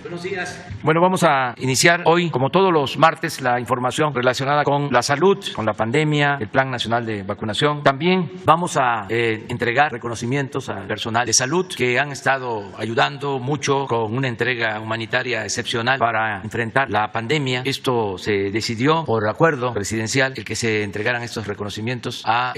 Buenos días. Bueno, vamos a iniciar hoy, como todos los martes, la información relacionada con la salud, con la pandemia, el Plan Nacional de Vacunación. También vamos a entregar reconocimientos al personal de salud que han estado ayudando mucho con una entrega humanitaria excepcional para enfrentar la pandemia. Esto se decidió por acuerdo presidencial, el que se entregaran estos reconocimientos a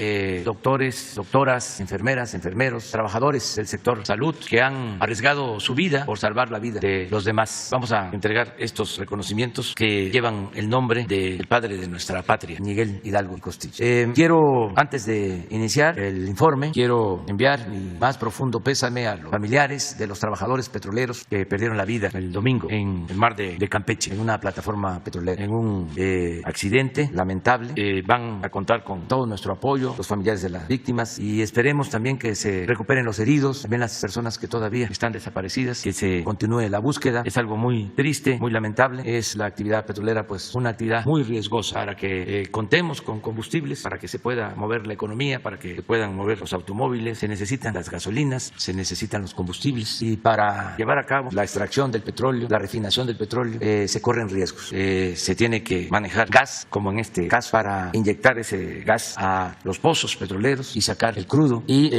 doctores, doctoras, enfermeras, enfermeros, trabajadores del sector salud que han arriesgado su vida por salvar la vida de los demás. Vamos a entregar estos reconocimientos que llevan el nombre del padre de nuestra patria, Miguel Hidalgo y Costilla. Quiero, antes de iniciar el informe, quiero enviar mi más profundo pésame a los familiares de los trabajadores petroleros que perdieron la vida el domingo en el mar de Campeche, en una plataforma petrolera, en un accidente lamentable. Van a contar con todo nuestro apoyo, los familiares de las víctimas, y esperemos también que se recuperen los heridos, también las personas que todavía están desaparecidas, que se continúe la búsqueda. Es algo muy triste, muy lamentable. Es la actividad petrolera, pues una actividad muy riesgosa para que contemos con combustibles, para que se pueda mover la economía, para que se puedan mover los automóviles. Se necesitan las gasolinas, se necesitan los combustibles, y para llevar a cabo la extracción del petróleo, la refinación del petróleo, se corren riesgos. Se tiene que manejar gas, como en este caso, para inyectar ese gas a los pozos petroleros y sacar el crudo, y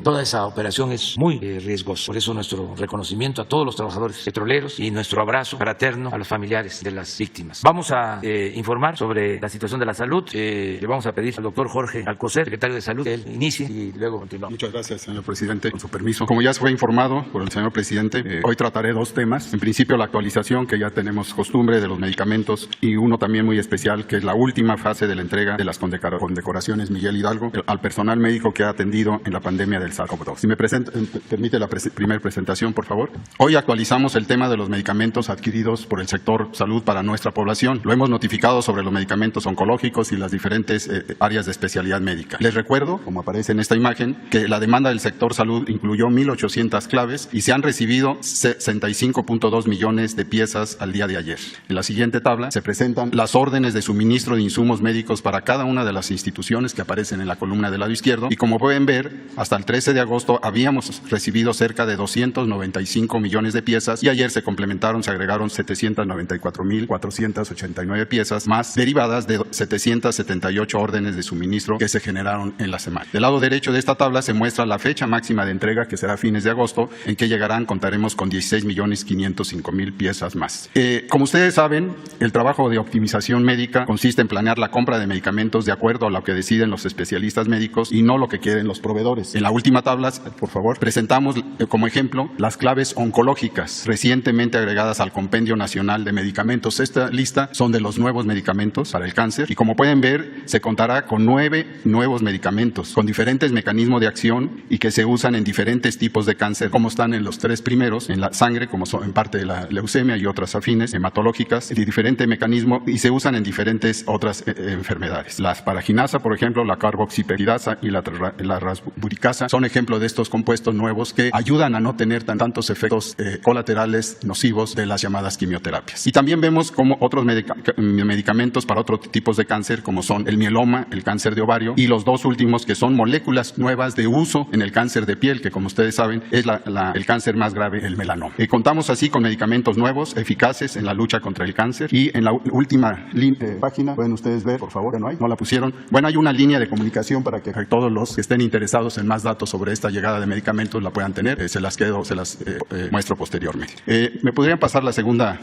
toda esa operación es muy riesgosa. Por eso nuestro reconocimiento a todos los trabajadores petroleros y nuestro abrazo fraterno a los familiares de las víctimas. Vamos a informar sobre la situación de la salud. Le vamos a pedir al doctor Jorge Alcocer, secretario de Salud, que él inicie y luego continuamos. Muchas gracias, señor presidente. Con su permiso, como ya fue informado por el señor presidente, hoy trataré dos temas. En principio, la actualización, que ya tenemos costumbre, de los medicamentos, y uno también muy especial, que es la última fase de la entrega de las condecoraciones Miguel Hidalgo al personal médico que ha atendido en la pandemia del SARS-CoV-2. Si me permite la primera presentación, por favor. Hoy actualizamos el tema de los medicamentos adquiridos por el sector salud para nuestra población. Lo hemos notificado sobre los medicamentos oncológicos y las diferentes áreas de especialidad médica. Les recuerdo, como aparece en esta imagen, que la demanda del sector salud incluyó 1,800 claves y se han recibido 65.2 millones de piezas al día de ayer. En la siguiente tabla se presentan las órdenes de suministro de insumos médicos para cada una de las instituciones que aparecen en la columna del lado izquierdo, y como pueden ver, hasta el 13 de agosto habíamos recibido cerca de 295 millones de piezas, y ayer se agregaron 794.489 piezas más, derivadas de 778 órdenes de suministro que se generaron en la semana. Del lado derecho de esta tabla se muestra la fecha máxima de entrega, que será a fines de agosto, en que contaremos con 16.505.000 piezas más. Como ustedes saben, el trabajo de optimización médica consiste en planear la compra de medicamentos de acuerdo a lo que deciden los especialistas médicos y no lo que quieren los proveedores. En la última tabla, por favor, presentamos como ejemplo las claves oncológicas recientemente agregadas al Compendio Nacional de Medicamentos. Esta lista son de los nuevos medicamentos para el cáncer, y como pueden ver, se contará con 9 nuevos medicamentos con diferentes mecanismos de acción y que se usan en diferentes tipos de cáncer, como están en los 3 primeros, en la sangre, como son en parte de la leucemia y otras afines, hematológicas, de diferente mecanismo, y se usan en diferentes otras enfermedades. La asparaginasa, por ejemplo, la carboxiperidasa y la rasburicasa son ejemplos de estos compuestos nuevos que ayudan a no tener tantos efectos colaterales nocivos de las llamadas quimioterapias. Y también vemos como otros medicamentos para otros tipos de cáncer, como son el mieloma, el cáncer de ovario, y los dos últimos, que son moléculas nuevas de uso en el cáncer de piel, que como ustedes saben es el cáncer más grave, el melanoma. Contamos así con medicamentos nuevos, eficaces en la lucha contra el cáncer. Y en la última página, pueden ustedes ver, por favor, no la pusieron. Bueno, hay una línea de comunicación para que todos los que estén interesados en más datos sobre esta llegada de medicamentos la puedan tener. Se las muestro posteriormente. ¿Me podrían pasar la segunda?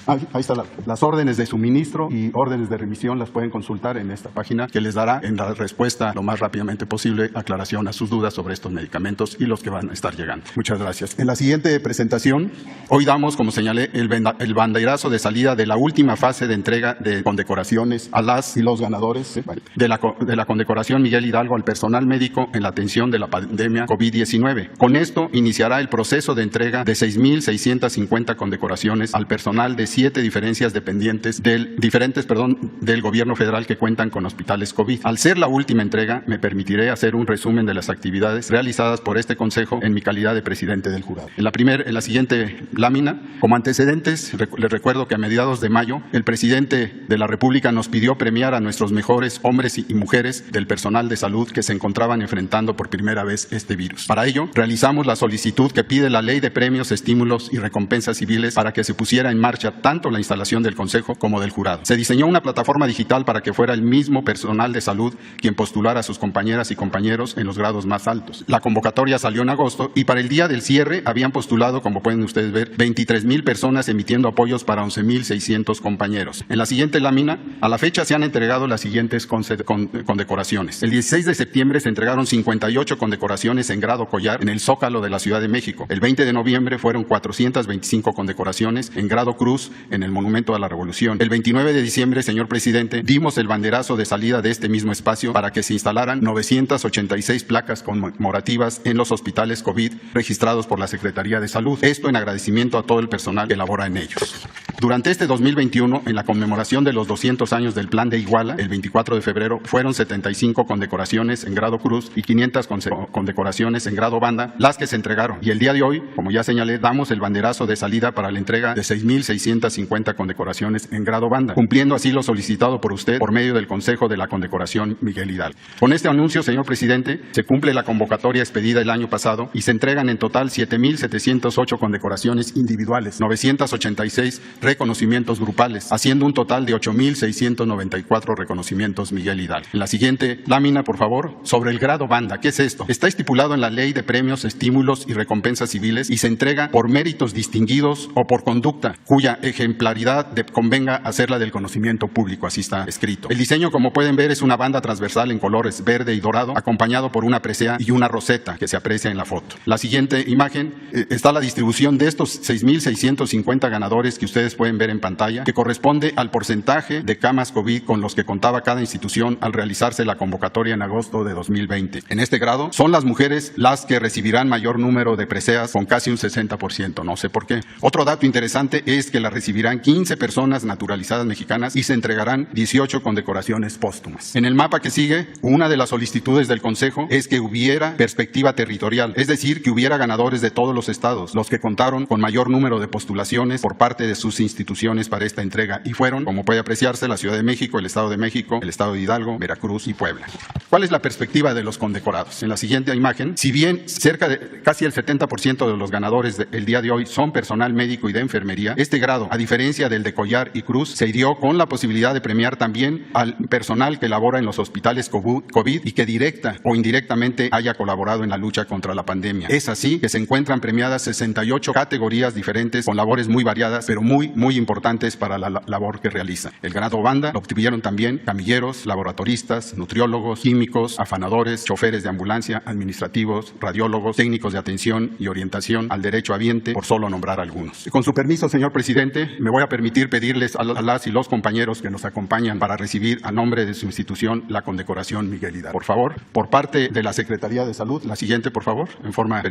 Ahí están las órdenes de suministro y órdenes de remisión, las pueden consultar en esta página, que les dará en la respuesta lo más rápidamente posible aclaración a sus dudas sobre estos medicamentos y los que van a estar llegando. Muchas gracias. En la siguiente presentación, hoy damos, como señalé, el banderazo de salida de la última fase de entrega de condecoraciones a las y los ganadores de la condecoración Miguel Hidalgo al personal médico en la atención de la pandemia COVID-19. Con esto iniciará el proceso de entrega de 6.650 condecoraciones al personal personal de 7 diferentes dependientes del gobierno federal que cuentan con hospitales COVID. Al ser la última entrega, me permitiré hacer un resumen de las actividades realizadas por este Consejo en mi calidad de presidente del jurado. En la siguiente lámina, como antecedentes, les recuerdo que a mediados de mayo, el presidente de la República nos pidió premiar a nuestros mejores hombres y mujeres del personal de salud que se encontraban enfrentando por primera vez este virus. Para ello, realizamos la solicitud que pide la Ley de Premios, Estímulos y Recompensas Civiles para que se pusiera en marcha tanto la instalación del Consejo como del jurado. Se diseñó una plataforma digital para que fuera el mismo personal de salud quien postulara a sus compañeras y compañeros en los grados más altos. La convocatoria salió en agosto y para el día del cierre habían postulado, como pueden ustedes ver, 23,000 personas emitiendo apoyos para 11,600 compañeros. En la siguiente lámina, a la fecha se han entregado las siguientes condecoraciones. El 16 de septiembre se entregaron 58 condecoraciones en grado collar en el Zócalo de la Ciudad de México. El 20 de noviembre fueron 425 condecoraciones en grado cruz en el Monumento a la Revolución. El 29 de diciembre, señor presidente, dimos el banderazo de salida de este mismo espacio para que se instalaran 986 placas conmemorativas en los hospitales COVID registrados por la Secretaría de Salud. Esto en agradecimiento a todo el personal que labora en ellos. Durante este 2021, en la conmemoración de los 200 años del Plan de Iguala, el 24 de febrero, fueron 75 condecoraciones en grado cruz y 500 condecoraciones en grado banda las que se entregaron. Y el día de hoy, como ya señalé, damos el banderazo de salida para la entrega de 6,650 condecoraciones en grado banda, cumpliendo así lo solicitado por usted por medio del Consejo de la Condecoración Miguel Hidalgo. Con este anuncio, señor presidente, se cumple la convocatoria expedida el año pasado y se entregan en total 7,708 condecoraciones individuales, 986 reconocimientos grupales, haciendo un total de 8,694 reconocimientos Miguel Hidalgo. En la siguiente lámina, por favor, sobre el grado banda. ¿Qué es esto? Está estipulado en la Ley de Premios, Estímulos y Recompensas Civiles y se entrega por méritos distinguidos o por conducta cuya ejemplaridad convenga hacerla del conocimiento público. Así está escrito. El diseño, como pueden ver, es una banda transversal en colores verde y dorado, acompañado por una presea y una roseta que se aprecia en la foto. La siguiente imagen está la distribución de estos 6,650 ganadores que ustedes pueden ver en pantalla, que corresponde al porcentaje de camas COVID con los que contaba cada institución al realizarse la convocatoria en agosto de 2020. En este grado, son las mujeres las que recibirán mayor número de preseas, con casi un 60%, no sé por qué. Otro dato interesante es que la recibirán 15 personas naturalizadas mexicanas y se entregarán 18 condecoraciones póstumas. En el mapa que sigue, una de las solicitudes del Consejo es que hubiera perspectiva territorial, es decir, que hubiera ganadores de todos los estados, los que contaron con mayor número de postulaciones por parte de sus instituciones para esta entrega, y fueron, como puede apreciarse, la Ciudad de México, el Estado de México, el Estado de Hidalgo, Veracruz y Puebla. ¿Cuál es la perspectiva de los condecorados? En la siguiente imagen, si bien cerca de casi el 70% de los ganadores del día de hoy son personal médico y de enfermería, este grado, a diferencia del de collar y cruz, se dio con la posibilidad de premiar también al personal que labora en los hospitales COVID y que directa o indirectamente haya colaborado en la lucha contra la pandemia. Es así que se encuentran premiadas 68 categorías diferentes con labores muy variadas, pero muy importantes para la labor que realizan. El grado banda lo obtuvieron también camilleros, laboratoristas, nutriólogos, químicos, afanadores, choferes de ambulancia, administrativos, radiólogos, técnicos de atención y orientación al derecho habiente, por solo nombrar algunos. Con su permiso, señor presidente, me voy a permitir pedirles a las y los compañeros que nos acompañan para recibir a nombre de su institución la condecoración Miguel Hidalgo. Por favor, por parte de la Secretaría de Salud, la siguiente, por favor, en forma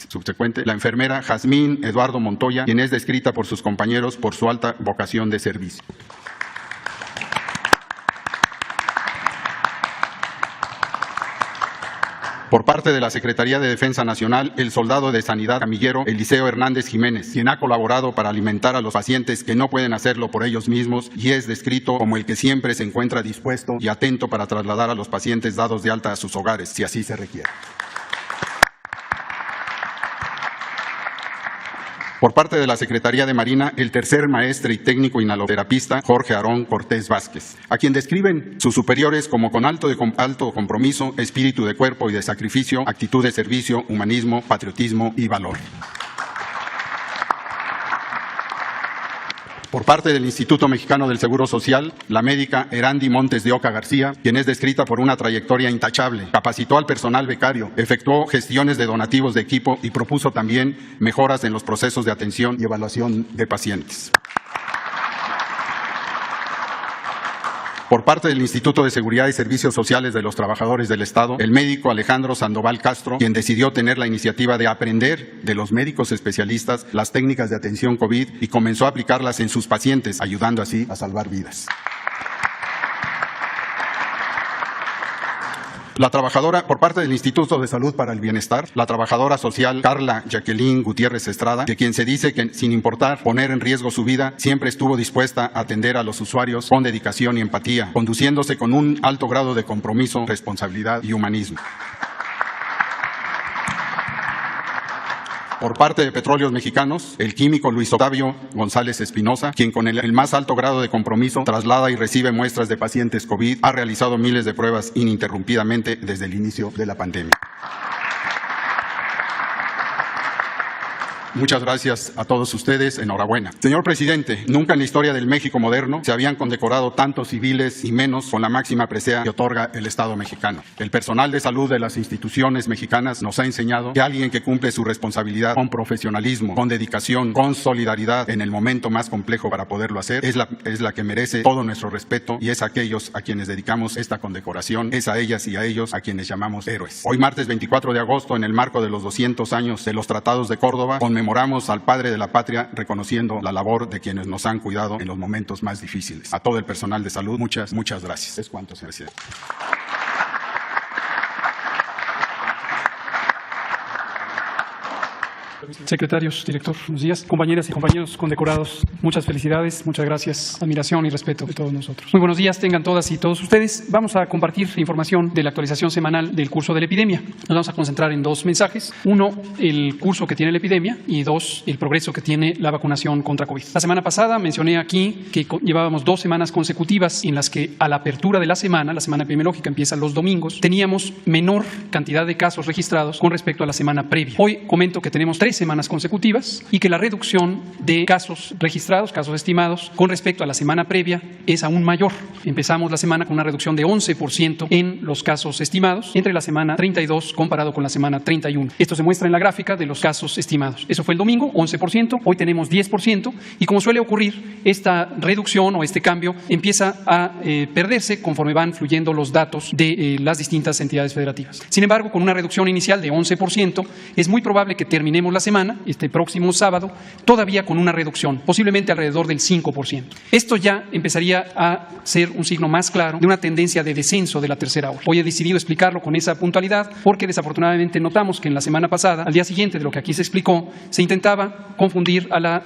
subsecuente, la enfermera Jazmín Eduardo Montoya, quien es descrita por sus compañeros por su alta vocación de servicio. Por parte de la Secretaría de Defensa Nacional, el soldado de Sanidad camillero Eliseo Hernández Jiménez, quien ha colaborado para alimentar a los pacientes que no pueden hacerlo por ellos mismos y es descrito como el que siempre se encuentra dispuesto y atento para trasladar a los pacientes dados de alta a sus hogares, si así se requiere. Por parte de la Secretaría de Marina, el tercer maestre y técnico inhaloterapista Jorge Aarón Cortés Vázquez, a quien describen sus superiores como con alto compromiso, espíritu de cuerpo y de sacrificio, actitud de servicio, humanismo, patriotismo y valor. Por parte del Instituto Mexicano del Seguro Social, la médica Erandi Montes de Oca García, quien es descrita por una trayectoria intachable, capacitó al personal becario, efectuó gestiones de donativos de equipo y propuso también mejoras en los procesos de atención y evaluación de pacientes. Por parte del Instituto de Seguridad y Servicios Sociales de los Trabajadores del Estado, el médico Alejandro Sandoval Castro, quien decidió tener la iniciativa de aprender de los médicos especialistas las técnicas de atención COVID y comenzó a aplicarlas en sus pacientes, ayudando así a salvar vidas. La trabajadora, por parte del Instituto de Salud para el Bienestar, la trabajadora social Carla Jacqueline Gutiérrez Estrada, de quien se dice que, sin importar poner en riesgo su vida, siempre estuvo dispuesta a atender a los usuarios con dedicación y empatía, conduciéndose con un alto grado de compromiso, responsabilidad y humanismo. Por parte de Petróleos Mexicanos, el químico Luis Octavio González Espinosa, quien con el más alto grado de compromiso traslada y recibe muestras de pacientes COVID, ha realizado miles de pruebas ininterrumpidamente desde el inicio de la pandemia. Muchas gracias a todos ustedes. Enhorabuena. Señor presidente, nunca en la historia del México moderno se habían condecorado tantos civiles y menos con la máxima presea que otorga el Estado mexicano. El personal de salud de las instituciones mexicanas nos ha enseñado que alguien que cumple su responsabilidad con profesionalismo, con dedicación, con solidaridad en el momento más complejo para poderlo hacer, es la que merece todo nuestro respeto y es a aquellos a quienes dedicamos esta condecoración, es a ellas y a ellos a quienes llamamos héroes. Hoy, martes 24 de agosto, en el marco de los 200 años de los Tratados de Córdoba, conmemoramos al padre de la patria reconociendo la labor de quienes nos han cuidado en los momentos más difíciles. A todo el personal de salud, muchas gracias. Es cuanto, señor presidente. Secretarios, director, buenos días. Compañeras y compañeros condecorados, muchas felicidades, muchas gracias, admiración y respeto de todos nosotros. Muy buenos días, tengan todas y todos ustedes. Vamos a compartir información de la actualización semanal del curso de la epidemia. Nos vamos a concentrar en dos mensajes. Uno, el curso que tiene la epidemia y dos, el progreso que tiene la vacunación contra COVID. La semana pasada mencioné aquí que llevábamos 2 semanas consecutivas en las que a la apertura de la semana epidemiológica empieza los domingos, teníamos menor cantidad de casos registrados con respecto a la semana previa. Hoy comento que tenemos 3 semanas consecutivas y que la reducción de casos registrados, casos estimados, con respecto a la semana previa es aún mayor. Empezamos la semana con una reducción de 11% en los casos estimados entre la semana 32 comparado con la semana 31. Esto se muestra en la gráfica de los casos estimados. Eso fue el domingo, 11%, hoy tenemos 10% y como suele ocurrir, esta reducción o este cambio empieza a perderse conforme van fluyendo los datos de las distintas entidades federativas. Sin embargo, con una reducción inicial de 11%, es muy probable que terminemos la semana, este próximo sábado, todavía con una reducción, posiblemente alrededor del 5%. Esto ya empezaría a ser un signo más claro de una tendencia de descenso de la tercera ola. Hoy he decidido explicarlo con esa puntualidad porque desafortunadamente notamos que en la semana pasada, al día siguiente de lo que aquí se explicó, se intentaba confundir a la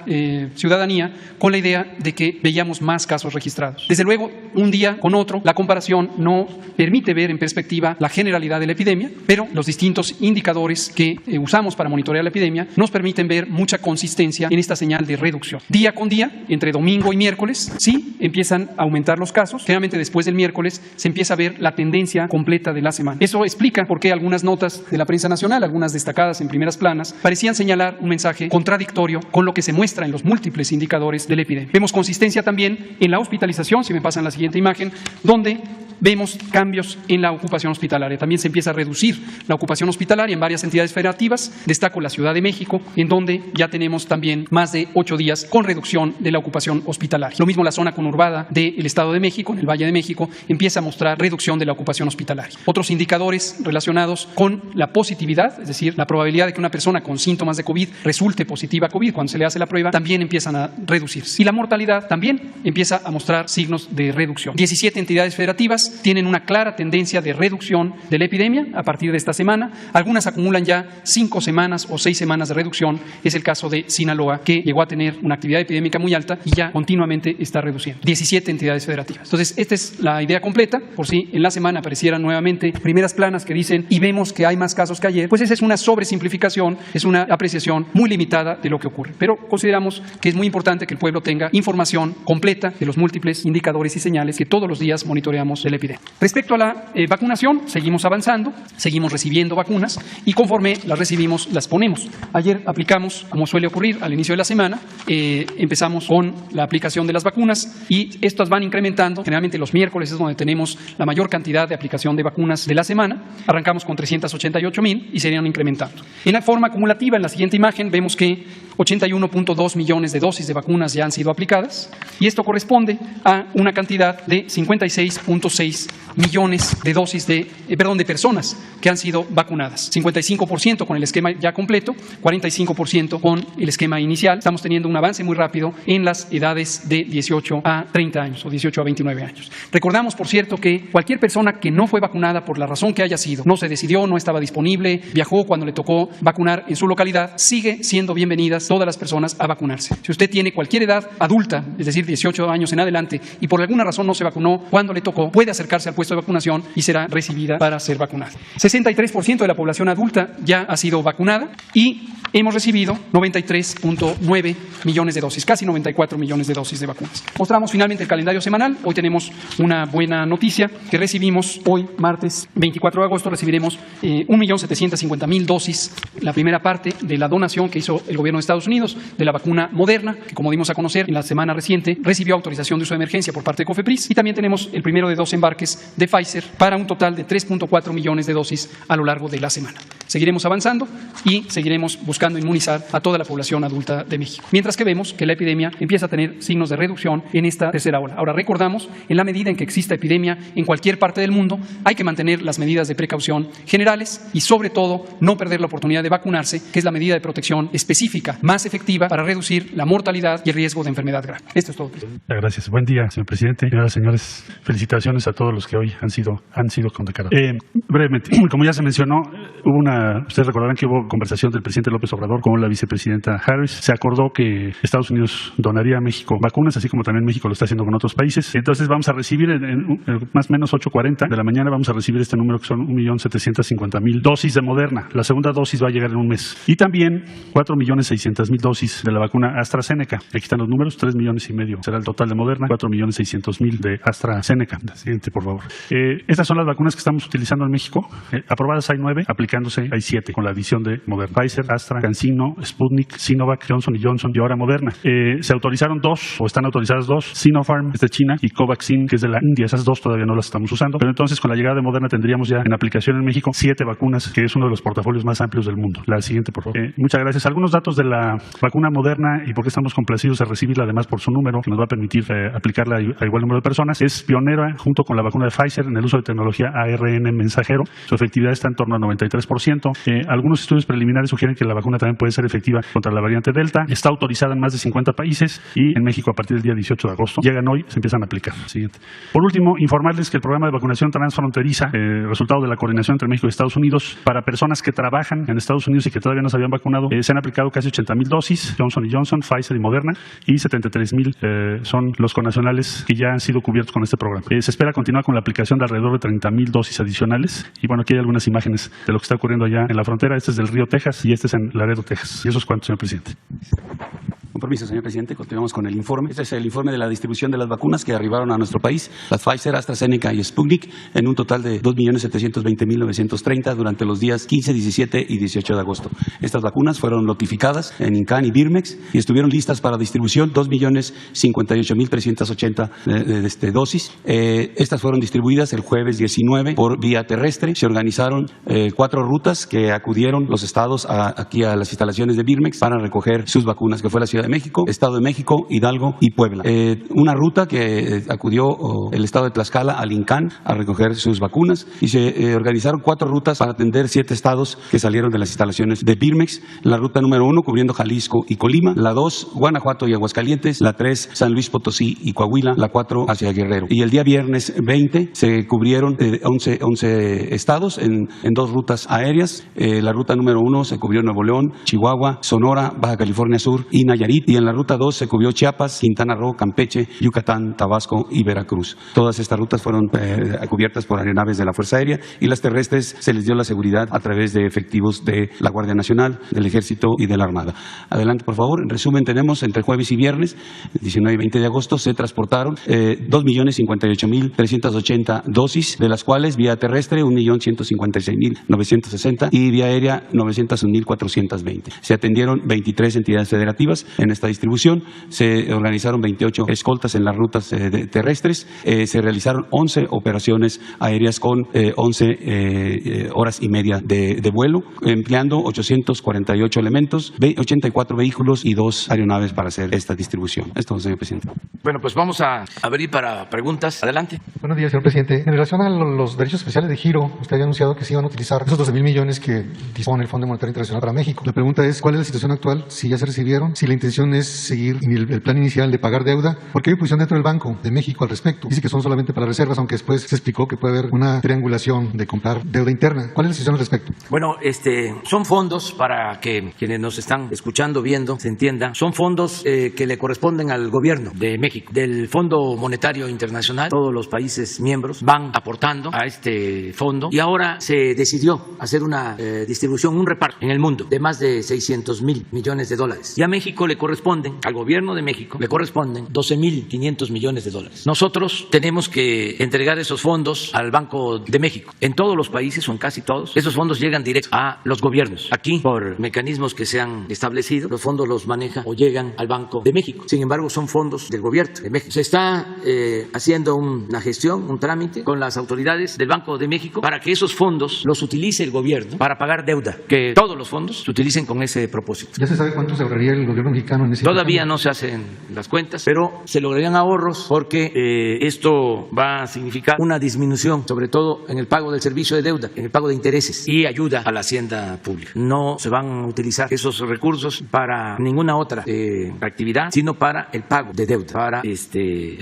ciudadanía con la idea de que veíamos más casos registrados. Desde luego, un día con otro, la comparación no permite ver en perspectiva la generalidad de la epidemia, pero los distintos indicadores que usamos para monitorear la epidemia nos permiten ver mucha consistencia en esta señal de reducción. Día con día, entre domingo y miércoles, sí empiezan a aumentar los casos. Generalmente después del miércoles se empieza a ver la tendencia completa de la semana. Eso explica por qué algunas notas de la prensa nacional, algunas destacadas en primeras planas, parecían señalar un mensaje contradictorio con lo que se muestra en los múltiples indicadores de la epidemia. Vemos consistencia también en la hospitalización, si me pasan la siguiente imagen, donde vemos cambios en la ocupación hospitalaria. También se empieza a reducir la ocupación hospitalaria en varias entidades federativas. Destaco la Ciudad de México, en donde ya tenemos también más de 8 días con reducción de la ocupación hospitalaria. Lo mismo la zona conurbada del Estado de México, en el Valle de México, empieza a mostrar reducción de la ocupación hospitalaria. Otros indicadores relacionados con la positividad, es decir, la probabilidad de que una persona con síntomas de COVID resulte positiva a COVID cuando se le hace la prueba, también empiezan a reducirse. Y la mortalidad también empieza a mostrar signos de reducción. 17 entidades federativas tienen una clara tendencia de reducción de la epidemia a partir de esta semana. Algunas acumulan ya 5 semanas o 6 semanas de reducción. Es el caso de Sinaloa, que llegó a tener una actividad epidémica muy alta y ya continuamente está reduciendo. 17 entidades federativas. Entonces, esta es la idea completa. Por si en la semana aparecieran nuevamente primeras planas que dicen y vemos que hay más casos que ayer, pues esa es una sobresimplificación, es una apreciación muy limitada de lo que ocurre. Pero consideramos que es muy importante que el pueblo tenga información completa de los múltiples indicadores y señales que todos los días monitoreamos de la epidemia. epidemia. Respecto a la vacunación, seguimos avanzando, seguimos recibiendo vacunas y conforme las recibimos, las ponemos. Ayer aplicamos, como suele ocurrir al inicio de la semana, empezamos con la aplicación de las vacunas y estas van incrementando. Generalmente los miércoles es donde tenemos la mayor cantidad de aplicación de vacunas de la semana. Arrancamos con 388,000 y se irán incrementando. En la forma acumulativa, en la siguiente imagen, vemos que 81.2 millones de dosis de vacunas ya han sido aplicadas y esto corresponde a una cantidad de 56.6 millones de dosis de personas que han sido vacunadas. 55% con el esquema ya completo, 45% con el esquema inicial. Estamos teniendo un avance muy rápido en las edades de 18 a 30 años o 18 a 29 años. Recordamos, por cierto, que cualquier persona que no fue vacunada por la razón que haya sido, no se decidió, no estaba disponible, viajó cuando le tocó vacunar en su localidad, sigue siendo bienvenidas todas las personas a vacunarse. Si usted tiene cualquier edad adulta, es decir, 18 años en adelante, y por alguna razón no se vacunó cuando le tocó, puede acercarse al puesto de vacunación y será recibida para ser vacunada. 63% de la población adulta ya ha sido vacunada y hemos recibido 93.9 millones de dosis, casi 94 millones de dosis de vacunas. Mostramos finalmente el calendario semanal. Hoy tenemos una buena noticia que recibimos hoy, martes 24 de agosto, recibiremos 1.750.000 dosis, la primera parte de la donación que hizo el gobierno de Estados Unidos de la vacuna Moderna, que como dimos a conocer en la semana reciente, recibió autorización de uso de emergencia por parte de COFEPRIS, y también tenemos el primero de 2 embarques de Pfizer para un total de 3.4 millones de dosis a lo largo de la semana. Seguiremos avanzando y seguiremos buscando inmunizar a toda la población adulta de México, mientras que vemos que la epidemia empieza a tener signos de reducción en esta tercera ola. Ahora recordamos, en la medida en que exista epidemia en cualquier parte del mundo, hay que mantener las medidas de precaución generales y sobre todo no perder la oportunidad de vacunarse, que es la medida de protección específica más efectiva para reducir la mortalidad y el riesgo de enfermedad grave. Esto es todo. Gracias. Buen día, señor presidente. Señoras y señores, felicitaciones a todos los que hoy han sido condecorados. Brevemente, como ya se mencionó, ustedes recordarán que hubo conversación del presidente López Obrador con la vicepresidenta Harris. Se acordó que Estados Unidos donaría a México vacunas, así como también México lo está haciendo con otros países. Entonces vamos a recibir en más o menos 8:40 de la mañana, vamos a recibir este número que son 1.750.000 dosis de Moderna. La segunda dosis va a llegar en un mes. Y también 4.600.000 dosis de la vacuna AstraZeneca. Aquí están los números, 3,5 millones será el total de Moderna, 4.600.000 de AstraZeneca. Siguiente, por favor. Estas son las vacunas que estamos utilizando en México. Aprobadas hay 9, aplicándose hay 7, con la adición de Moderna. Pfizer, Astra, CanSino, Sputnik, Sinovac, Johnson & Johnson y ahora Moderna. Se autorizaron 2, o están autorizadas 2, Sinopharm, es de China, y Covaxin, que es de la India. Esas 2 todavía no las estamos usando, pero entonces con la llegada de Moderna tendríamos ya en aplicación en México 7 vacunas, que es uno de los portafolios más amplios del mundo. La siguiente, por favor. Muchas gracias. Algunos datos de la vacuna Moderna y por qué estamos complacidos de recibirla, además por su número, que nos va a permitir aplicarla a igual número de personas. Es pionera junto con la vacuna de Pfizer en el uso de tecnología ARN mensajero. Su efectividad está en torno al 93%. Algunos estudios preliminares sugieren que la vacuna también puede ser efectiva contra la variante Delta. Está autorizada en más de 50 países y en México a partir del día 18 de agosto. Llegan hoy, se empiezan a aplicar. Siguiente. Por último, informarles que el programa de vacunación transfronteriza, resultado de la coordinación entre México y Estados Unidos, para personas que trabajan en Estados Unidos y que todavía no se habían vacunado, se han aplicado casi 80.000 dosis, Johnson & Johnson, Pfizer y Moderna, y 73.000 son los connacionales que ya han sido cubiertos con este programa. Se espera continuar con la aplicación de alrededor de 30.000 dosis adicionales. Y bueno, aquí hay algunas imágenes de lo que está ocurriendo allá en la frontera. Este es del Río Texas y este es en Laredo, Texas. Y eso es cuánto, señor presidente. Con permiso, señor presidente, continuamos con el informe. Este es el informe de la distribución de las vacunas que arribaron a nuestro país, las Pfizer, AstraZeneca y Sputnik, en un total de 2.720.930 durante los días 15, 17 y 18 de agosto. Estas vacunas fueron notificadas en INCAN y Birmex y estuvieron listas para distribución 2.058.380 dosis. Estas fueron distribuidas el jueves 19 por vía terrestre. Se organizaron 4 rutas que acudieron los estados aquí a las instalaciones de Birmex para recoger sus vacunas, que fue la Ciudad de México, Estado de México, Hidalgo y Puebla. Una ruta que acudió el estado de Tlaxcala al INCAN a recoger sus vacunas, y se organizaron 4 rutas para atender 7 estados que salieron de las instalaciones de Birmex. La ruta número 1 cubriendo Jalisco y Colima, la 2 Guanajuato y Aguascalientes, la 3 San Luis Potosí y Coahuila, la 4 hacia Guerrero. Y el día viernes 20 se cubrieron 11 estados en 2 rutas aéreas. La ruta número 1 se cubrió Nuevo León, Chihuahua, Sonora, Baja California Sur y Nayarit. Nayarit, y en la ruta 2 se cubrió Chiapas, Quintana Roo, Campeche, Yucatán, Tabasco y Veracruz. Todas estas rutas fueron cubiertas por aeronaves de la Fuerza Aérea, y las terrestres se les dio la seguridad a través de efectivos de la Guardia Nacional, del Ejército y de la Armada. Adelante, por favor. En resumen, tenemos entre jueves y viernes, 19 y 20 de agosto, se transportaron 2.058.380 dosis, de las cuales vía terrestre 1.156.960 y vía aérea 901.420. Se atendieron 23 entidades federativas en esta distribución, se organizaron 28 escoltas en las rutas terrestres, se realizaron 11 operaciones aéreas con 11 horas y media de vuelo, empleando 848 elementos, 84 vehículos y 2 aeronaves para hacer esta distribución. Esto, señor presidente. Bueno, pues vamos a abrir para preguntas. Adelante. Buenos días, señor presidente. En relación a los derechos especiales de giro, usted había anunciado que se iban a utilizar esos 12.000 millones que dispone el Fondo Monetario Internacional para México. La pregunta es, ¿cuál es la situación actual? Si ya se recibieron, si la intención es seguir el plan inicial de pagar deuda, porque hay posición dentro del Banco de México al respecto. Dice que son solamente para reservas, aunque después se explicó que puede haber una triangulación de comprar deuda interna. ¿Cuál es la situación al respecto? Bueno, son fondos, para que quienes nos están escuchando, viendo, se entienda, son fondos que le corresponden al gobierno de México, del Fondo Monetario Internacional. Todos los países miembros van aportando a este fondo, y ahora se decidió hacer una distribución, un reparto en el mundo de más de 600.000 millones de dólares. Y a México le corresponden, al gobierno de México, le corresponden 12.500 millones de dólares. Nosotros tenemos que entregar esos fondos al Banco de México. En todos los países, o en casi todos, esos fondos llegan directo a los gobiernos. Aquí, por mecanismos que se han establecido, los fondos los maneja o llegan al Banco de México. Sin embargo, son fondos del gobierno de México. Se está haciendo una gestión, un trámite con las autoridades del Banco de México para que esos fondos los utilice el gobierno para pagar deuda, que todos los fondos se utilicen con ese propósito. ¿Ya se sabe cuánto se ahorraría el gobierno mexicano en ese Todavía no se hacen las cuentas, pero se lograrían ahorros, porque esto va a significar una disminución, sobre todo en el pago del servicio de deuda, en el pago de intereses, y ayuda a la hacienda pública. No se van a utilizar esos recursos para ninguna otra actividad, sino para el pago de deuda, para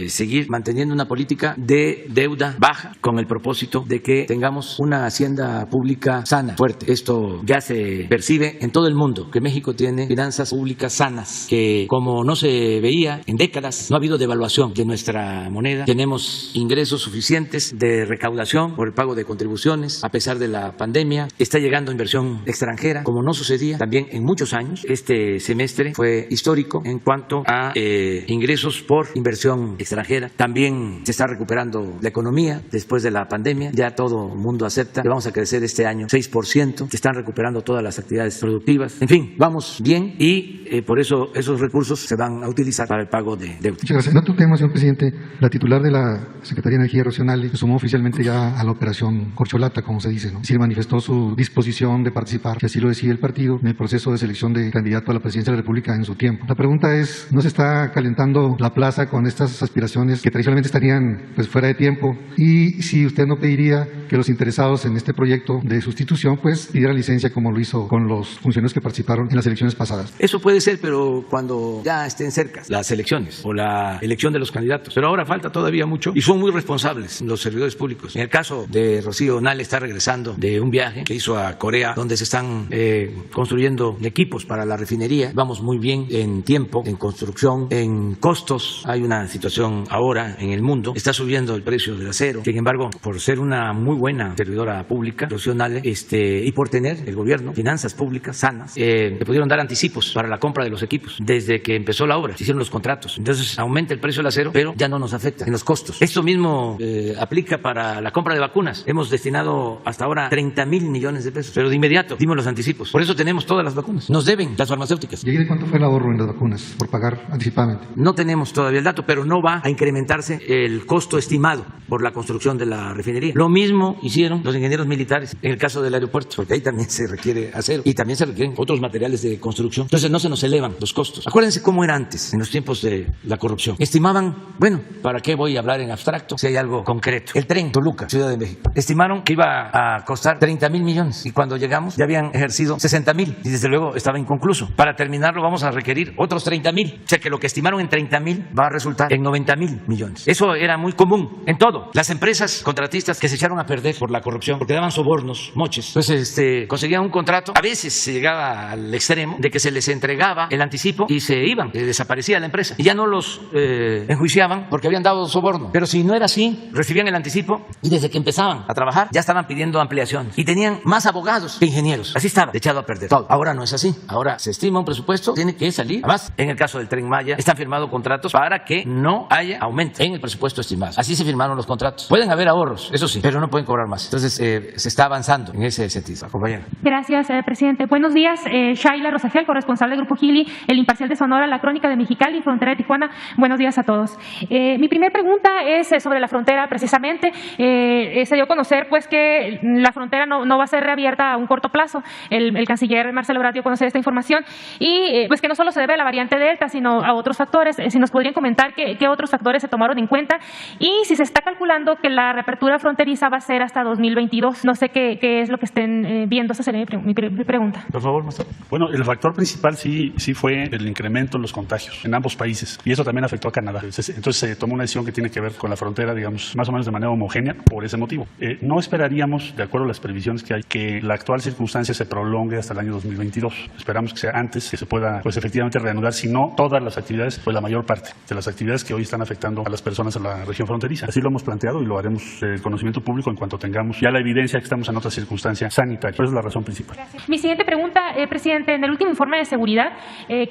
seguir manteniendo una política de deuda baja, con el propósito de que tengamos una hacienda pública sana, fuerte. Esto ya se percibe en todo el mundo, que México tiene finanzas públicas sanas, que como no se veía en décadas, no ha habido devaluación de nuestra moneda, tenemos ingresos suficientes de recaudación por el pago de contribuciones, a pesar de la pandemia, está llegando inversión extranjera, como no sucedía también en muchos años. Este semestre fue histórico en cuanto a ingresos por inversión extranjera. También se está recuperando la economía después de la pandemia, ya todo el mundo acepta que vamos a crecer este año 6%, se están recuperando todas las actividades productivas. En fin, vamos bien, y por eso esos recursos se van a utilizar para el pago de deuda. Muchas gracias. En otro tema, señor presidente, la titular de la Secretaría de Energía Regional se sumó oficialmente ya a la operación Corcholata, como se dice, ¿no? Sí, manifestó su disposición de participar, que así lo decide el partido, en el proceso de selección de candidato a la presidencia de la República en su tiempo. La pregunta es, ¿no se está calentando la plaza con estas aspiraciones que tradicionalmente estarían fuera de tiempo? Y si usted no pediría que los interesados en este proyecto de sustitución pidieran licencia, como lo hizo con los funcionarios que participaron en las elecciones pasadas. Eso puede ser, pero cuando ya estén cerca las elecciones o la elección de los candidatos. Pero ahora falta todavía mucho, y son muy responsables los servidores públicos. En el caso de Rocío Nale, está regresando de un viaje que hizo a Corea, donde se están construyendo equipos para la refinería. Vamos muy bien en tiempo, en construcción, en costos. Hay una situación ahora en el mundo, está subiendo el precio del acero. Sin embargo, por ser una muy buena servidora pública, Rocío Nale, y por tener el gobierno finanzas públicas sanas, le pudieron dar anticipos para la compra de los equipos. Desde que empezó la obra, se hicieron los contratos. Entonces aumenta el precio del acero, pero ya no nos afecta en los costos. Esto mismo aplica para la compra de vacunas. Hemos destinado hasta ahora 30.000 millones de pesos, pero de inmediato dimos los anticipos. Por eso tenemos todas las vacunas. Nos deben las farmacéuticas. ¿Y de cuánto fue el ahorro en las vacunas por pagar anticipadamente? No tenemos todavía el dato, pero no va a incrementarse el costo estimado por la construcción de la refinería. Lo mismo hicieron los ingenieros militares en el caso del aeropuerto, porque ahí también se requiere acero y también se requieren otros materiales de construcción. Entonces no se nos elevan los costos. Acuérdense cómo era antes, en los tiempos de la corrupción. Estimaban, bueno, ¿para qué voy a hablar en abstracto si hay algo concreto? El tren Toluca, Ciudad de México. Estimaron que iba a costar 30.000 millones y cuando llegamos ya habían ejercido 60.000 y desde luego estaba inconcluso. Para terminarlo vamos a requerir otros 30.000. O sea que lo que estimaron en 30.000 va a resultar en 90.000 millones. Eso era muy común en todo. Las empresas contratistas que se echaron a perder por la corrupción, porque daban sobornos, moches, pues conseguían un contrato. A veces se llegaba al extremo de que se les entregaba el anticipo anticipo y se iban, desaparecía la empresa y ya no los enjuiciaban porque habían dado soborno. Pero si no era así, recibían el anticipo y desde que empezaban a trabajar ya estaban pidiendo ampliaciones y tenían más abogados que ingenieros. Así estaba echado a perder todo. Ahora no es así. Ahora se estima un presupuesto, tiene que salir. Además, en el caso del Tren Maya, están firmados contratos para que no haya aumento en el presupuesto estimado. Así se firmaron los contratos. Pueden haber ahorros, eso sí, pero no pueden cobrar más. Entonces, se está avanzando en ese sentido. Compañera. Gracias, presidente. Buenos días, Shaila Rosagel, corresponsal del Grupo Gili, El Imparcial de Sonora, La Crónica de Mexicali, Frontera de Tijuana. Buenos días a todos. Mi primera pregunta es sobre la frontera, precisamente. Se dio a conocer pues que la frontera no va a ser reabierta a un corto plazo. El canciller Marcelo Ebrard dio a conocer esta información y pues que no solo se debe a la variante Delta, sino a otros factores. Si nos podrían comentar qué otros factores se tomaron en cuenta y si se está calculando que la reapertura fronteriza va a ser hasta 2022. No sé qué es lo que estén viendo. Esa sería mi pregunta. Por favor, maestro. Bueno, el factor principal sí fue el incremento en los contagios en ambos países y eso también afectó a Canadá. Entonces se tomó una decisión que tiene que ver con la frontera, digamos, más o menos de manera homogénea por ese motivo. No esperaríamos, de acuerdo a las previsiones que hay, que la actual circunstancia se prolongue hasta el año 2022. Esperamos que sea antes, que se pueda pues efectivamente reanudar, si no todas las actividades, pues la mayor parte de las actividades que hoy están afectando a las personas en la región fronteriza. Así lo hemos planteado y lo haremos el conocimiento público en cuanto tengamos ya la evidencia que estamos en otra circunstancia sanitaria. Esa es la razón principal. Gracias. Mi siguiente pregunta, presidente, en el último informe de seguridad,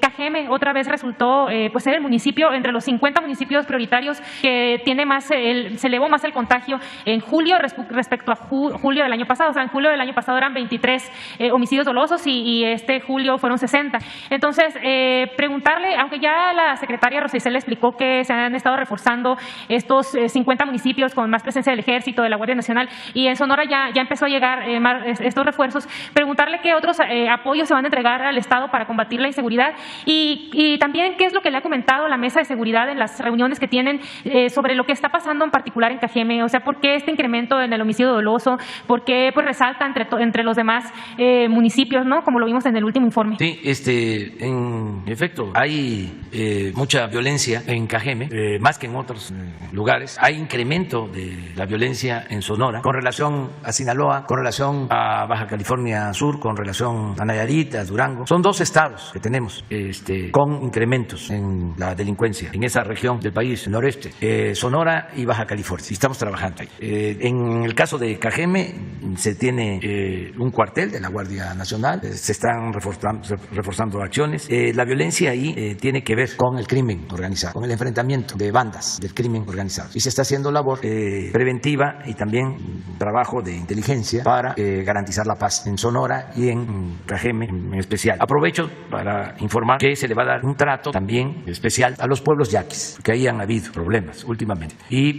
Cajeme otra vez resultó pues ser el municipio entre los 50 municipios prioritarios que tiene se elevó más el contagio en julio respecto a julio del año pasado. O sea, en julio del año pasado eran 23 homicidios dolosos y este julio fueron 60. Entonces, preguntarle, aunque ya la secretaria Rosa Isela explicó que se han estado reforzando estos 50 municipios con más presencia del Ejército, de la Guardia Nacional, y en Sonora ya empezó a llegar estos refuerzos, preguntarle qué otros apoyos se van a entregar al Estado para combatir la inseguridad y también qué es lo que le ha comentado la mesa de seguridad en las reuniones que tienen sobre lo que está pasando en particular en Cajeme. O sea, ¿por qué este incremento en el homicidio doloso? ¿Por qué pues resalta entre los demás municipios, ¿no? Como lo vimos en el último informe. Sí, en efecto, hay mucha violencia en Cajeme, más que en otros lugares. Hay incremento de la violencia en Sonora con relación a Sinaloa, con relación a Baja California Sur, con relación a Nayarit, a Durango. Son 2 estados que tenemos con incrementos en la delincuencia en esa región del país, noreste, Sonora y Baja California. Y estamos trabajando ahí. En el caso de Cajeme se tiene un cuartel de la Guardia Nacional, se están reforzando acciones. La violencia ahí tiene que ver con el crimen organizado, con el enfrentamiento de bandas del crimen organizado. Y se está haciendo labor preventiva y también trabajo de inteligencia para garantizar la paz en Sonora y en Cajeme en especial. Aprovecho para informar que se le va a dar un trato también especial a los pueblos yaquis, que ahí han habido problemas últimamente. Y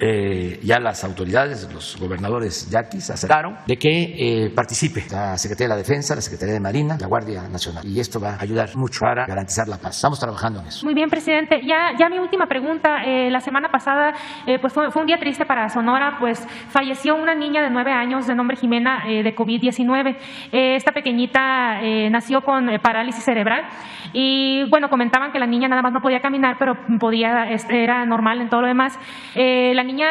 ya las autoridades, los gobernadores yaquis aceptaron de que participe la Secretaría de la Defensa, la Secretaría de Marina, la Guardia Nacional. Y esto va a ayudar mucho para garantizar la paz. Estamos trabajando en eso. Muy bien, presidente. Ya mi última pregunta. La semana pasada pues fue un día triste para Sonora, pues falleció una niña de 9 años de nombre Jimena de COVID-19. Esta pequeñita nació con parálisis cerebral y bueno, comentaban que la niña nada más no podía caminar, pero era normal en todo lo demás. La niña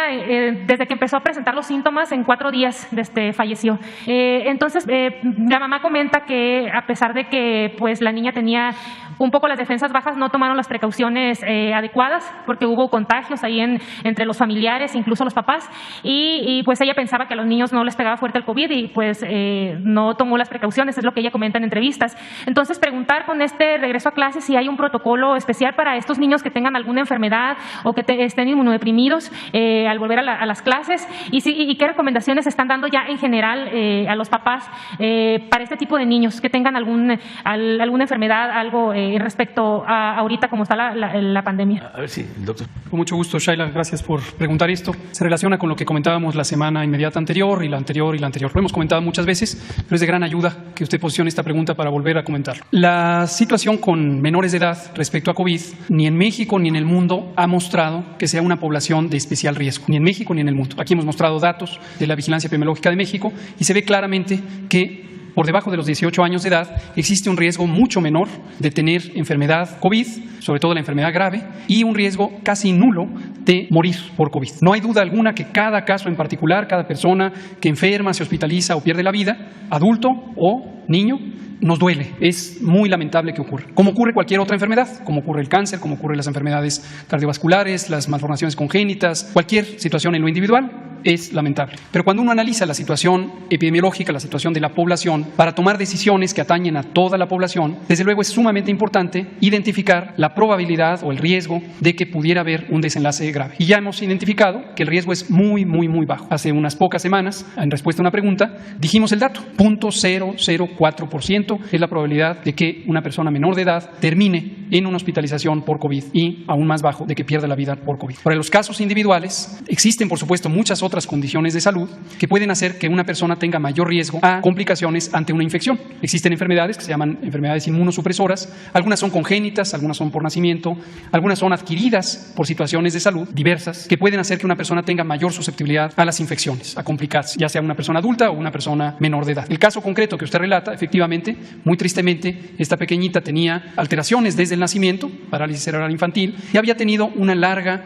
desde que empezó a presentar los síntomas en 4 días falleció. Entonces la mamá comenta que a pesar de que pues la niña tenía un poco las defensas bajas, no tomaron las precauciones adecuadas porque hubo contagios ahí entre los familiares, incluso los papás, y pues ella pensaba que a los niños no les pegaba fuerte el COVID y pues no tomó las precauciones, es lo que ella comenta en entrevistas. Entonces preguntar con este regreso a clases si hay un protocolo especial para estos niños que tengan alguna enfermedad o que estén inmunodeprimidos al volver a las clases y qué recomendaciones se están dando ya en general a los papás para este tipo de niños que tengan alguna enfermedad, algo respecto a ahorita como está la pandemia. A ver si, doctor. Con mucho gusto, Shaila, gracias por preguntar esto. Se relaciona con lo que comentábamos la semana inmediata anterior y la anterior y la anterior. Lo hemos comentado muchas veces, pero es de gran ayuda que usted posicione esta pregunta para volver a comentarlo. La situación con menores de edad respecto a COVID, ni en México ni en el mundo ha mostrado que sea una población de especial riesgo, ni en México ni en el mundo. Aquí hemos mostrado datos de la Vigilancia Epidemiológica de México y se ve claramente que por debajo de los 18 años de edad existe un riesgo mucho menor de tener enfermedad COVID, sobre todo la enfermedad grave, y un riesgo casi nulo de morir por COVID. No hay duda alguna que cada caso en particular, cada persona que enferma, se hospitaliza o pierde la vida, adulto o niño, nos duele, es muy lamentable que ocurra. Como ocurre cualquier otra enfermedad, como ocurre el cáncer, como ocurren las enfermedades cardiovasculares, las malformaciones congénitas, cualquier situación en lo individual es lamentable. Pero cuando uno analiza la situación epidemiológica, la situación de la población, para tomar decisiones que atañen a toda la población, desde luego es sumamente importante identificar la probabilidad o el riesgo de que pudiera haber un desenlace grave. Y ya hemos identificado que el riesgo es muy bajo. Hace unas pocas semanas, en respuesta a una pregunta, dijimos el dato, 0.004% es la probabilidad de que una persona menor de edad termine en una hospitalización por COVID y aún más bajo de que pierda la vida por COVID. Para los casos individuales, existen por supuesto muchas otras condiciones de salud que pueden hacer que una persona tenga mayor riesgo a complicaciones ante una infección. Existen enfermedades que se llaman enfermedades inmunosupresoras, algunas son congénitas, algunas son por nacimiento, algunas son adquiridas por situaciones de salud diversas que pueden hacer que una persona tenga mayor susceptibilidad a las infecciones, a complicarse, ya sea una persona adulta o una persona menor de edad. El caso concreto que usted relata, efectivamente, muy tristemente, esta pequeñita tenía alteraciones desde el nacimiento, parálisis cerebral infantil, y había tenido una larga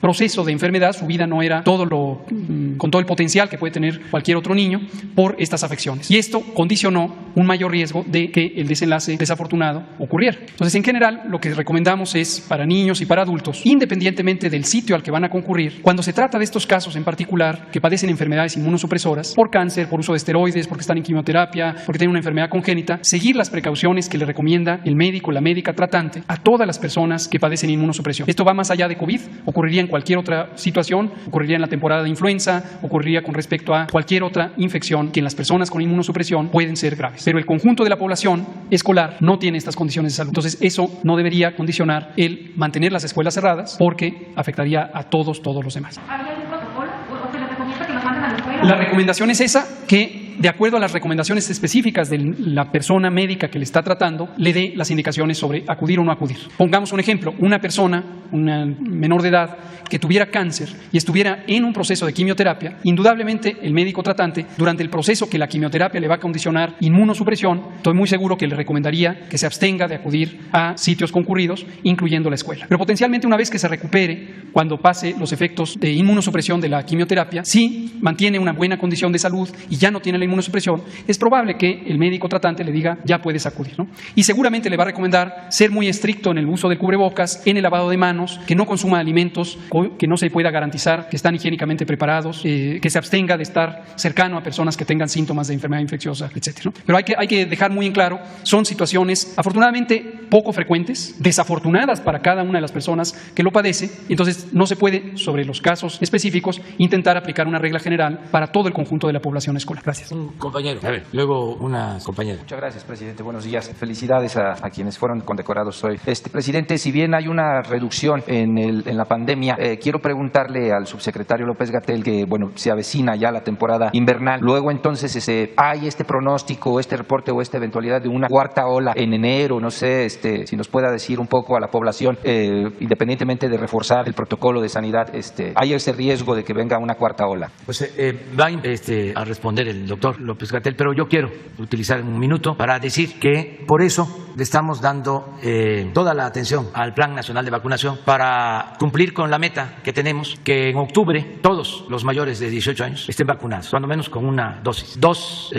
proceso de enfermedad, su vida no era con todo el potencial que puede tener cualquier otro niño por estas afecciones. Y esto condicionó un mayor riesgo de que el desenlace desafortunado ocurriera. Entonces, en general, lo que recomendamos es para niños y para adultos, independientemente del sitio al que van a concurrir, cuando se trata de estos casos en particular que padecen enfermedades inmunosupresoras, por cáncer, por uso de esteroides, porque están en quimioterapia, porque tienen una enfermedad congénita, seguir las precauciones que le recomienda el médico, la médica tratante a todas las personas que padecen inmunosupresión. Esto va más allá de COVID, ocurriría en cualquier otra situación, ocurriría en la temporada de influenza, ocurriría con respecto a cualquier otra infección que en las personas con inmunosupresión pueden ser graves. Pero el conjunto de la población escolar no tiene estas condiciones de salud. Entonces, eso no debería condicionar el mantener las escuelas cerradas porque afectaría a todos los demás. ¿Hay algún protocolo o se les recomienda que los manden a la escuela? La recomendación es esa, que de acuerdo a las recomendaciones específicas de la persona médica que le está tratando, le dé las indicaciones sobre acudir o no acudir. Pongamos un ejemplo, una persona, una menor de edad, que tuviera cáncer y estuviera en un proceso de quimioterapia, indudablemente el médico tratante, durante el proceso que la quimioterapia le va a condicionar inmunosupresión, estoy muy seguro que le recomendaría que se abstenga de acudir a sitios concurridos, incluyendo la escuela. Pero potencialmente una vez que se recupere, cuando pase los efectos de inmunosupresión de la quimioterapia, si mantiene una buena condición de salud y ya no tiene la inmunosupresión, es probable que el médico tratante le diga ya puedes acudir, ¿no? Y seguramente le va a recomendar ser muy estricto en el uso del cubrebocas, en el lavado de manos, que no consuma alimentos que no se pueda garantizar que están higiénicamente preparados, que se abstenga de estar cercano a personas que tengan síntomas de enfermedad infecciosa, etcétera, ¿no? Pero hay que dejar muy en claro, son situaciones afortunadamente poco frecuentes, desafortunadas para cada una de las personas que lo padece, entonces no se puede, sobre los casos específicos, intentar aplicar una regla general para todo el conjunto de la población escolar. Gracias. Un compañero, a ver, luego una compañera. Muchas gracias, presidente. Buenos días. Felicidades a quienes fueron condecorados hoy. Presidente, si bien hay una reducción en la pandemia, quiero preguntarle al subsecretario López-Gatell que, bueno, se avecina ya la temporada invernal. Luego, entonces, hay este pronóstico, este reporte o esta eventualidad de una cuarta ola en enero. No sé, si nos pueda decir un poco a la población, independientemente de reforzar el protocolo de sanidad, ¿hay ese riesgo de que venga una cuarta ola? Pues va a responder el doctor López-Gatell, pero yo quiero utilizar un minuto para decir que por eso le estamos dando toda la atención al Plan Nacional de Vacunación para cumplir con la meta que tenemos, que en octubre todos los mayores de 18 años estén vacunados, cuando menos con una dosis. Dos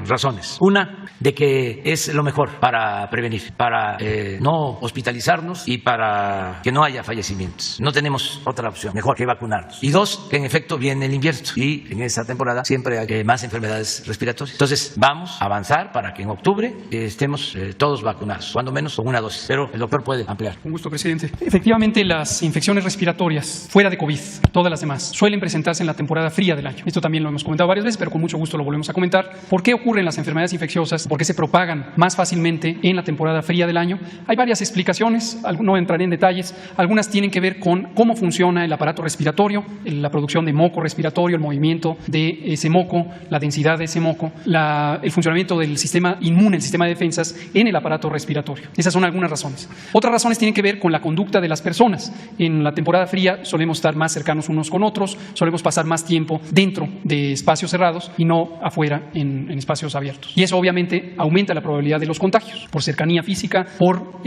razones. Una, de que es lo mejor para prevenir, para no hospitalizarnos y para que no haya fallecimientos. No tenemos otra opción mejor que vacunarnos. Y dos, que en efecto viene el invierno y en esa temporada siempre hay más enfermedades respiratorias. Entonces vamos a avanzar para que en octubre estemos todos vacunados, cuando menos con una dosis. Pero el doctor puede ampliar. Con gusto, presidente. Efectivamente, las infecciones respiratorias fuera de COVID, todas las demás, suelen presentarse en la temporada fría del año. Esto también lo hemos comentado varias veces, pero con mucho gusto lo volvemos a comentar. ¿Por qué ocurren las enfermedades infecciosas? ¿Por qué se propagan más fácilmente en la temporada fría del año? Hay varias explicaciones, no entraré en detalles. Algunas tienen que ver con cómo funciona el aparato respiratorio, la producción de moco respiratorio, el movimiento de ese moco, la densidad de ese moco, el funcionamiento del sistema inmune, el sistema de defensas en el aparato respiratorio. Esas son algunas razones. Otras razones tienen que ver con la conducta de las personas. En la temporada fría solemos estar más cercanos unos con otros, solemos pasar más tiempo dentro de espacios cerrados y no afuera en espacios abiertos. Y eso obviamente aumenta la probabilidad de los contagios por cercanía física, por